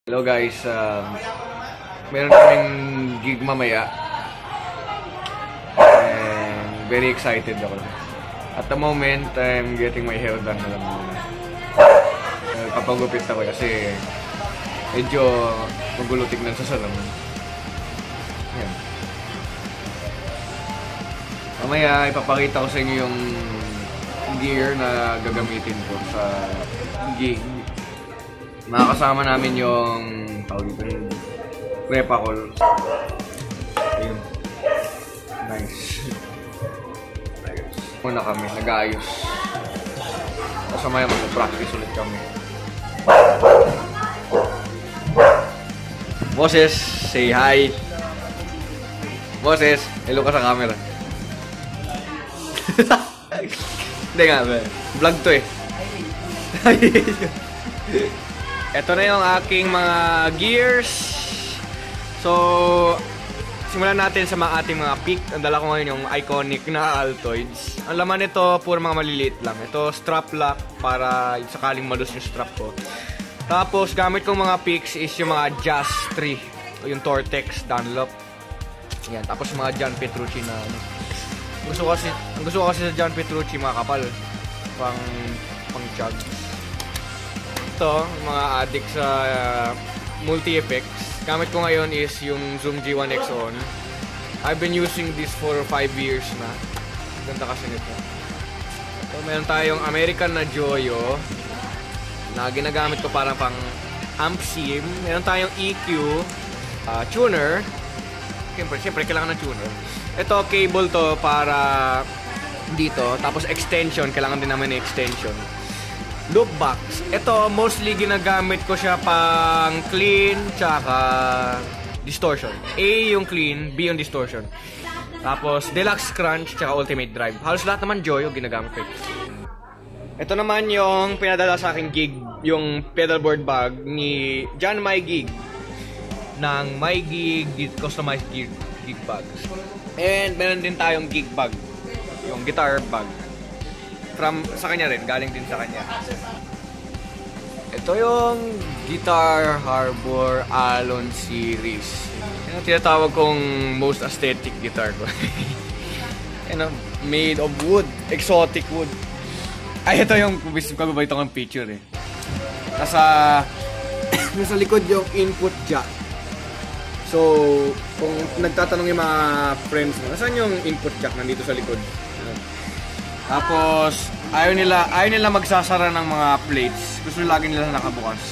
Hello guys, meron kaming gig mamaya and very excited ako. At the moment, I'm getting my hair done na lang muna. Papagupit ako kasi medyo magulo tignan sa salon. Ayan. Mamaya ipapakita ko sa inyo yung gear na gagamitin ko sa gig. Makakasama namin yung tawag itong prepa call. Ayun. Nice. Ayos. Muna kami, nag-aayos. Tapos mamaya mag-practice ulit kami. Moses, say hi. Moses, hello ka sa camera. Hindi nga, vlog to eh. Ito na yung aking mga gears. So, simulan natin sa ating mga pick. Ang dala ko ngayon yung iconic na Altoids. Ang laman nito, puro mga maliliit lang. Ito, strap lock para sakaling malus yung strap ko. Tapos, gamit kong mga picks is yung mga Jazz 3. Yung Tortex, Dunlop. Yan. Tapos, mga John Petrucci na ano. Gusto ko kasi sa John Petrucci, mga kapal. Pang chug. Ito, mga addict sa multi-effects. Gamit ko ngayon is yung Zoom G1X on. I've been using this for 5 years na. Ganda kasi nito. So, meron tayong American na Joyo na ginagamit ko para pang amp sim. Meron tayong EQ, tuner. Siyempre, kailangan ng tuner. Ito, cable to para dito. Tapos extension, kailangan din naman ng extension. Loop box. Ito, mostly ginagamit ko siya pang clean tsaka distortion. A yung clean, B yung distortion. Tapos, deluxe crunch tsaka ultimate drive. Halos lahat naman Joyo ginagamit ko. Ito naman yung pinadala sa aking gig, yung pedalboard bag ni John My Gig ng My Gig Customized Gig Bags. And meron din tayong gig bag, yung guitar bag. Sa kanya rin, galing din sa kanya. Ito yung Guitar Harbor Alon series. Yan ang tinatawag kong most aesthetic guitar ko. Made of wood, exotic wood. Ay, ito yung kababay itong picture eh. Nasa likod yung input jack. So, kung nagtatanong yung mga friends mo, nasaan yung input jack? Nandito sa likod. Tapos, ayaw nila magsasara ng mga plates. Gusto lagi nila nakabukas.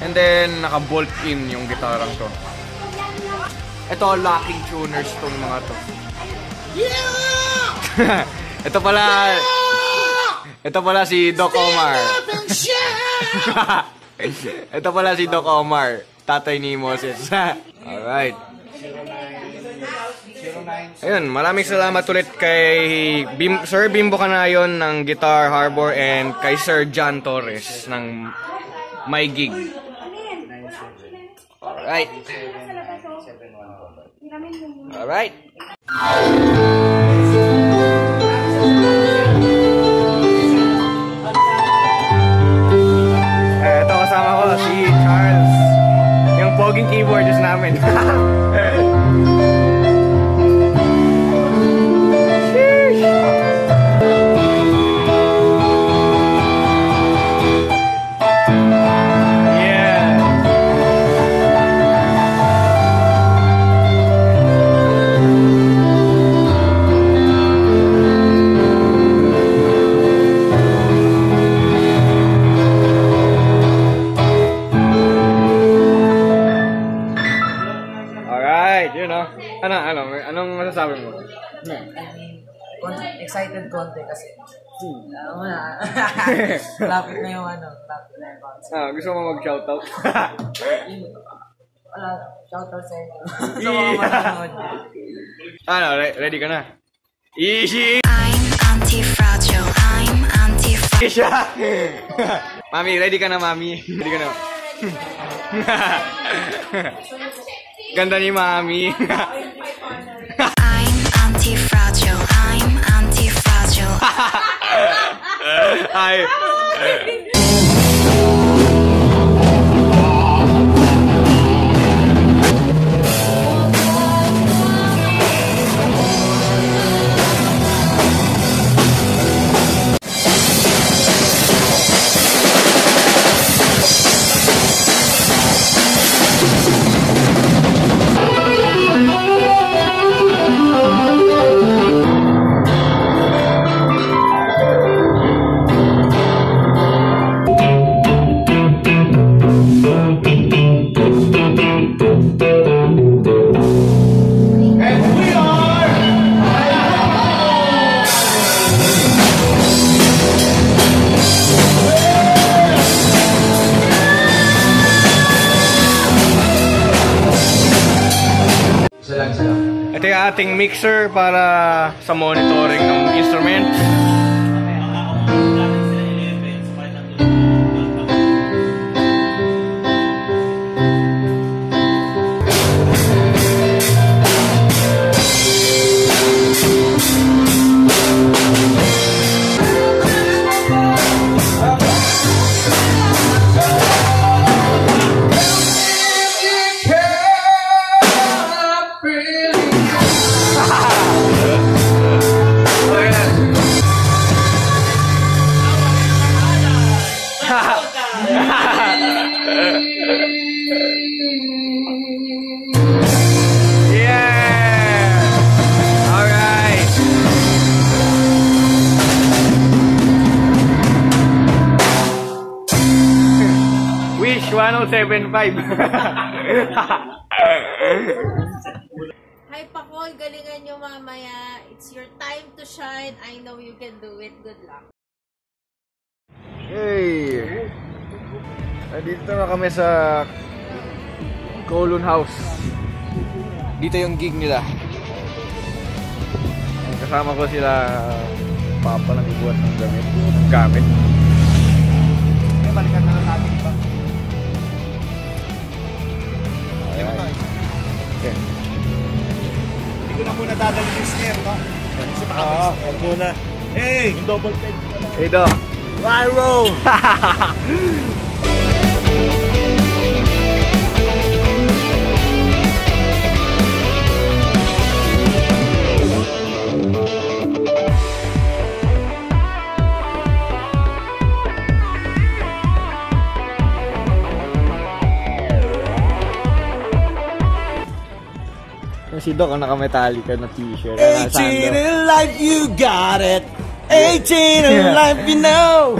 And then, naka-bolt in yung gitarang to. Ito, locking tuners tong mga to. Yeah! Ito pala si Doc Omar. Ito pala si Doc Omar, tatay ni Moses. Alright. Ayun, maraming salamat ulit kay Sir Bimbo Canayon ng Guitar Harbor and kay Sir John Torres ng My Gig. Alright. Alright. Ito kasama ko si Charles, yung poging keyboardist namin. Anong masasabi mo? Excited konti kasi lapit na yung concert. Gusto mo mag-shoutout? Wala, shoutout sa inyo. Gusto mo manonood. Ready ka na? Easy! I'm anti-fragile, I'm anti-fragile. Mami, ready ka na, Mami? Ready ka na? Ganda ni Mami. I'm anti-fragile, I'm anti-fragile. Ay. ating mixer para sa monitoring ng instruments. Wish 1075. Hi Pakol, galingan nyo mamaya. It's your time to shine. I know you can do it. Good luck. Hey! Dito na kami sa Kowloon House. Dito yung gig nila. Kasama ko sila Papa ng ibuhat ng gamit. Balikan na lang natin ba? Okay. Hindi ko na muna dadalhin yung snare, no? Kasi makapag-snare. Oo, muna. Hey! Yung double take. Hey, Doc. Viral! Si Doc ang naka-Metallica na t-shirt. 18 in life, you got it. 18 in life, you know.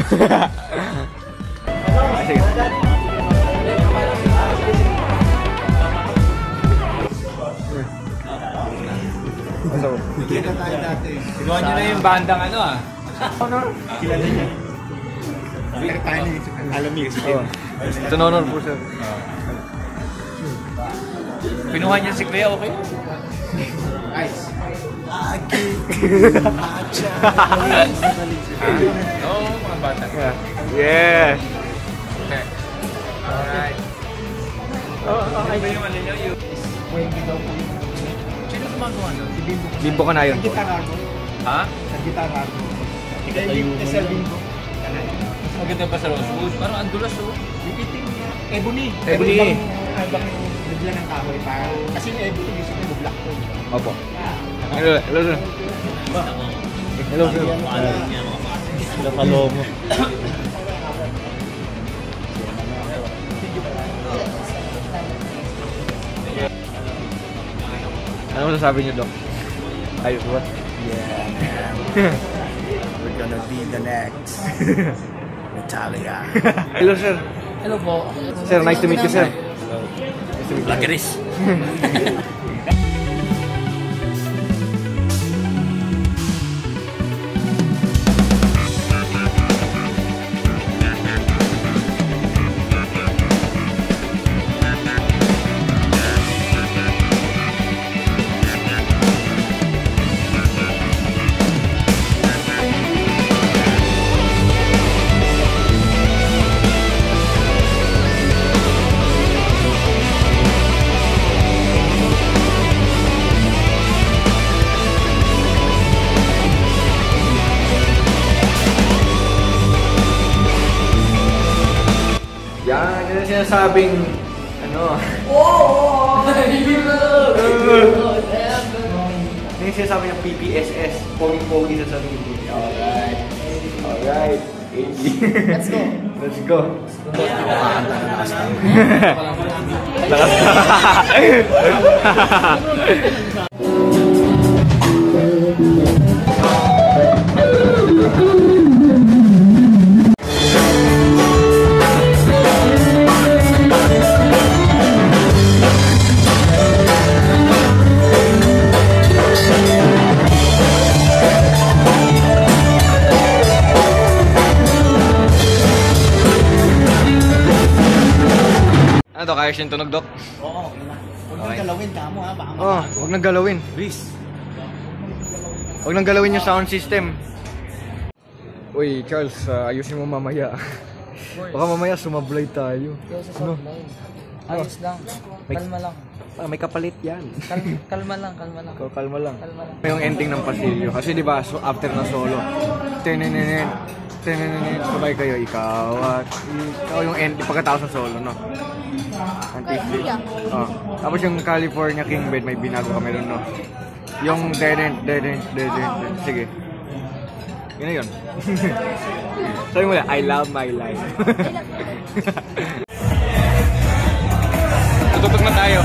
Iwan nyo na yung bandang ano ah. Kilala niya. Pero tayo na yung alam niya. Ito na po sir. Pinuha niya si Clea, okay? Nice. Oo, mga bata. Yeah. Okay. Alright. Okay ba yung ano nyo? Sino gumagawa nun? Si Bimbo. Bimbo ka na yun. Sa gitara ko. Ha? Sa gitara ko. Sa Bimbo. Mas maganda pa sa Rosewood. Parang andulas oh. Ipiting niya. Ebony. Ebony. Ibang bigla ng kahoy. Kasi yung Ebony, gusto ko yung black ko. Opo. Hello, hello sir. Hello sir. Hello, Palomo. Ano masasabi niyo, Doc? Ayos ba? Yeah, man. We're gonna be the next Metallica. Hello sir. Hello po. Sir, nice to meet you, sir. Nice to meet you. Lagaris. Yan, yun ang sinasabing, ano? Yung sinasabi ng PPSS, pogi-pogi sa sarili. Alright. Alright. Let's go. Let's go. Ano to, kaya siyang tunog, Doc? Oo. Huwag nang galawin ka mo ha, baka Oh, huwag nang galawin. Please. Huwag nang galawin yung sound system. Uy, Charles, ayusin mo mamaya. Baka mamaya sumablay tayo. Kaya sa supply. Ayos lang. Kalma lang. May kapalit yan. Kalma lang, kalma lang. Kalma lang. Kalma lang. Yung ending ng pasilyo. Kasi di ba so after na solo, tenenenen, sabay kayo, ikaw at ikaw yung end, pagkatapos ng solo, no? Anti-flip. Oh. Tapos yung California King Bed, may binago kami doon, no? Yung deden. Sige. Yun na yun. Sabi mo lang, I love my life. Tututok na tayo.